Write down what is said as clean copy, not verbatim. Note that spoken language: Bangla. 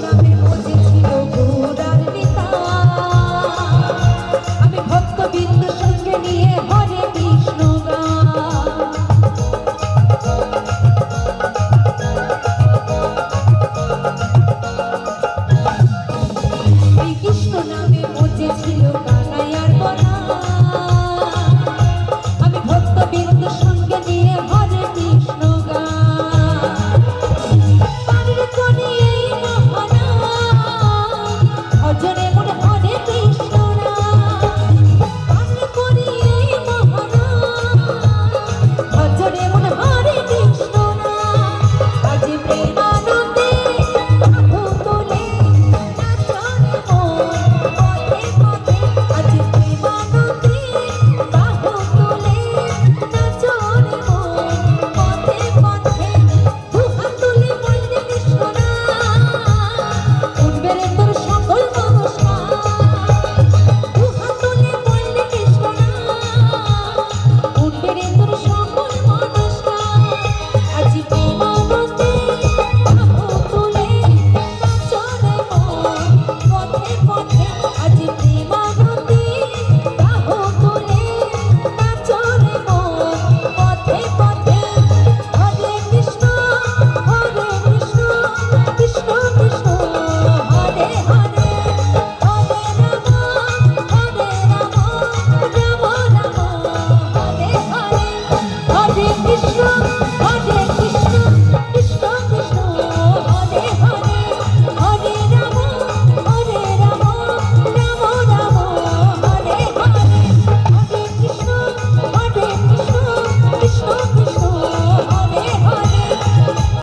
নামে মজেছিল ঘোড়ার নেতা আমি ভক্তবৃন্দ সঙ্গে নিয়ে হরে কৃষ্ণ শ্রীকৃষ্ণ নামে মজেছিল কানাইয়ার বনা আমি ভক্তবৃন্দ সঙ্গে নিয়ে হরে কৃষ্ণ ভজনে মন হরে কৃষ্ণ ভজনে মন হরে কৃষ্ণ আজ প্রেমানন্দে বাহু তোলে নাচনে মন পথে পথে আজ প্রেমানন্দে বাহু তোলে নাচনে মন পথে পথে দুহাত তুলে বলতে কৃষ্ণ উঠবে রে